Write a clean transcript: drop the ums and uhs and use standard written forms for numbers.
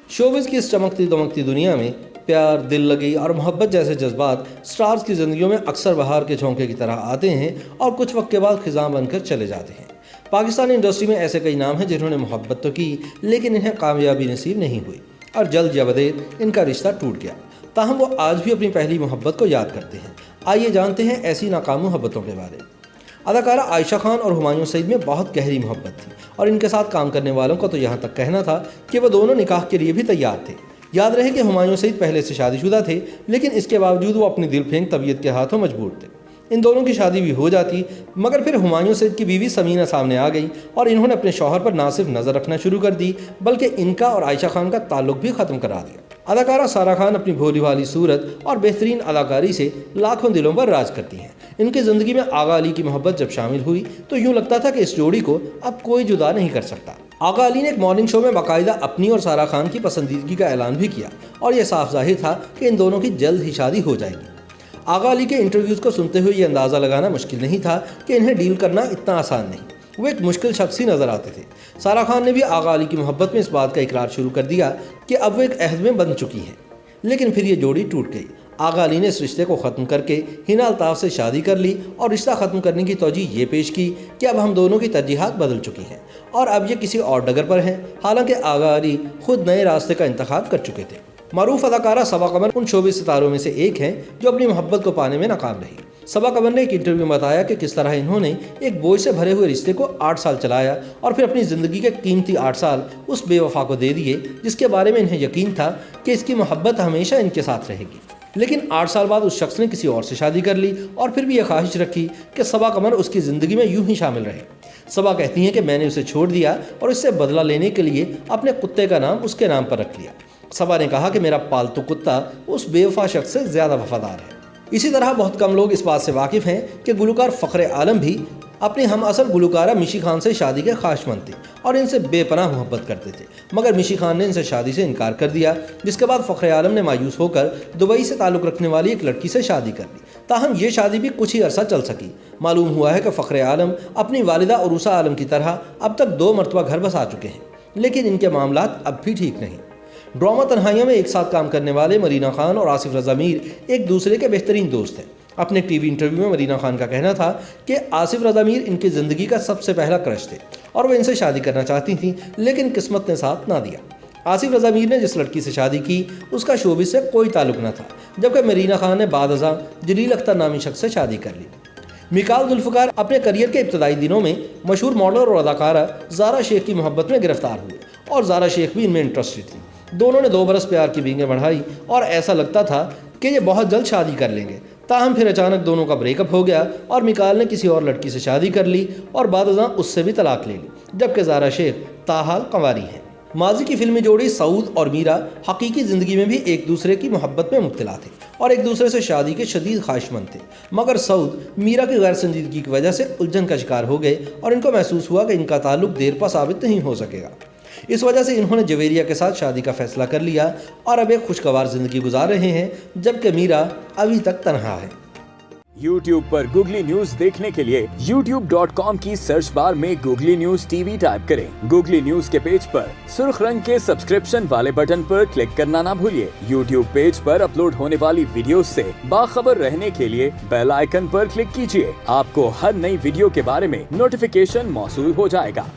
Showbiz की इस चमकती दमकती दुनिया में प्यार, दिल लगी और मोहब्बत जैसे जज्बात स्टार्स की ज़िंदगियों में अक्सर बहार के झोंके की तरह आते हैं और कुछ वक्त के बाद खिज़ां बनकर चले जाते हैं। पाकिस्तानी इंडस्ट्री में ऐसे कई नाम हैं जिन्होंने मोहब्बत तो की, लेकिन इन्हें कामयाबी नसीब नहीं हुई और जल्द या बदेर इनका रिश्ता टूट गया। ताहम वो आज भी अपनी पहली मोहब्बत को याद करते हैं। आइए जानते हैं ऐसी नाकाम मोहब्बतों के बारे में। अदाकारा आयशा खान और हुमायूं सईद में बहुत गहरी मोहब्बत थी और इनके साथ काम करने वालों का तो यहाँ तक कहना था कि वो दोनों निकाह के लिए भी तैयार थे। याद रहे कि हुमायूं सईद पहले से शादीशुदा थे, लेकिन इसके बावजूद वो अपनी दिलफेंग तबीयत के हाथों मजबूर थे। इन दोनों की शादी भी हो जाती, मगर फिर हुमायूं सईद की बीवी समीना सामने आ गई और इन्होंने अपने शौहर पर ना सिर्फ नज़र रखना शुरू कर दी, बल्कि इनका और आयशा खान का ताल्लुक भी ख़त्म करा दिया। अदाकारा सारा खान अपनी भोली भाली सूरत और बेहतरीन अदाकारी से लाखों दिलों पर राज करती हैं। इनकी ज़िंदगी में आगा अली की मोहब्बत जब शामिल हुई तो यूँ लगता था कि इस जोड़ी को अब कोई जुदा नहीं कर सकता। आगा अली ने एक मॉर्निंग शो में बाकायदा अपनी और सारा खान की पसंदीदगी का ऐलान भी किया और यह साफ जाहिर था कि इन दोनों की जल्द ही शादी हो जाएगी। आगा अली के इंटरव्यूज़ को सुनते हुए ये अंदाज़ा लगाना मुश्किल नहीं था कि इन्हें डील करना इतना आसान नहीं। वो एक मुश्किल शख्स ही नज़र आते थे। सारा खान ने भी आगा अली की मोहब्बत में इस बात का इकरार शुरू कर दिया कि अब वो एक अहद में बंध चुकी हैं, लेकिन फिर ये जोड़ी टूट गई। आगा अली ने इस रिश्ते को ख़त्म करके हिना अल्ताफ़ से शादी कर ली और रिश्ता ख़त्म करने की तौजीह ये पेश की कि अब हम दोनों की तरजीहात बदल चुकी हैं और अब ये किसी और डगर पर हैं। हालांकि आगा अली खुद नए रास्ते का इंतखाब कर चुके थे। मरूफ अदाकारा सबा कमर उन शोबिज़ सितारों में से एक हैं जो अपनी मोहब्बत को पाने में नाकाम रही। सबा कमर ने एक इंटरव्यू में बताया कि किस तरह इन्होंने एक बोझ से भरे हुए रिश्ते को 8 साल चलाया और फिर अपनी ज़िंदगी के कीमती 8 साल उस बेवफा को दे दिए जिसके बारे में इन्हें यकीन था कि इसकी मोहब्बत हमेशा इनके साथ रहेगी। लेकिन 8 साल बाद उस शख्स ने किसी और से शादी कर ली और फिर भी यह ख्वाहिश रखी कि सबा कमर उसकी ज़िंदगी में यूं ही शामिल रहे। सबा कहती हैं कि मैंने उसे छोड़ दिया और इससे बदला लेने के लिए अपने कुत्ते का नाम उसके नाम पर रख लिया। सबा ने कहा कि मेरा पालतू कुत्ता उस बेवफा शख्स से ज़्यादा वफादार है। इसी तरह बहुत कम लोग इस बात से वाकिफ़ हैं कि गुलकार फ़ख्र आलम भी अपनी हम असर गुलकारा मिशी खान से शादी के ख्वाहिशमंद थे और इनसे बेपनाह मोहब्बत करते थे, मगर मिशी खान ने इनसे शादी से इनकार कर दिया, जिसके बाद फ़ख्र आलम ने मायूस होकर दुबई से ताल्लुक़ रखने वाली एक लड़की से शादी कर ली। ताहम ये शादी भी कुछ ही अरसा चल सकी। मालूम हुआ है कि फ़ख्र आलम अपनी वालिदा उरूसा आलम की तरह अब तक 2 मरतबा घर बसा चुके हैं, लेकिन इनके मामलात अब भी ठीक नहीं। ड्रामा तन्हाइयों में एक साथ काम करने वाले मरीना खान और आसिफ रज़ा मीर एक दूसरे के बेहतरीन दोस्त हैं। अपने टीवी इंटरव्यू में मरीना खान का कहना था कि आसिफ रज़ा मीर इनकी ज़िंदगी का सबसे पहला क्रश थे और वो इनसे शादी करना चाहती थीं, लेकिन किस्मत ने साथ ना दिया। आसिफ रज़ा मीर ने जिस लड़की से शादी की उसका शोबिज़ से कोई ताल्लुक़ न था, जबकि मरीना खान ने बाद अज़ां जलील अख्तर नामी शख्स से शादी कर ली। मिकाल जुल्फ़िकार अपने करियर के इब्तदाई दिनों में मशहूर मॉडलर और अदाकारा ज़ारा शेख की मोहब्बत में गिरफ्तार हुए और ज़ारा शेख भी इनमें इंटरेस्टेड थी। दोनों ने 2 बरस प्यार की बींगें बढ़ाई और ऐसा लगता था कि ये बहुत जल्द शादी कर लेंगे। ताहम फिर अचानक दोनों का ब्रेकअप हो गया और मिकाल ने किसी और लड़की से शादी कर ली और बाद अज़ां उससे भी तलाक ले ली, जबकि ज़ारा शेख ताहाल कंवारी हैं। माजी की फिल्मी जोड़ी सऊद और मीरा हकीकी ज़िंदगी में भी एक दूसरे की मोहब्बत में मुब्तला थे और एक दूसरे से शादी के शदीद ख्वाहिशमंद थे, मगर सऊद मीरा की गैर संजीदगी की वजह से उलझन का शिकार हो गए और इनको महसूस हुआ कि इनका ताल्लुक देर पा साबित नहीं हो सकेगा। इस वजह से इन्होंने जवेरिया के साथ शादी का फैसला कर लिया और अब एक खुशगवार ज़िंदगी गुजार रहे हैं, जबकि मीरा अभी तक तन्हा है। YouTube पर गूगली न्यूज देखने के लिए youtube.com की सर्च बार में गूगली न्यूज टीवी टाइप करें। गूगली न्यूज के पेज पर सुर्ख रंग के सब्सक्रिप्शन वाले बटन पर क्लिक करना ना भूलिए। YouTube पेज पर अपलोड होने वाली वीडियोस से बाखबर रहने के लिए बेल आइकन पर क्लिक कीजिए। आपको हर नई वीडियो के बारे में नोटिफिकेशन मौसूल हो जाएगा।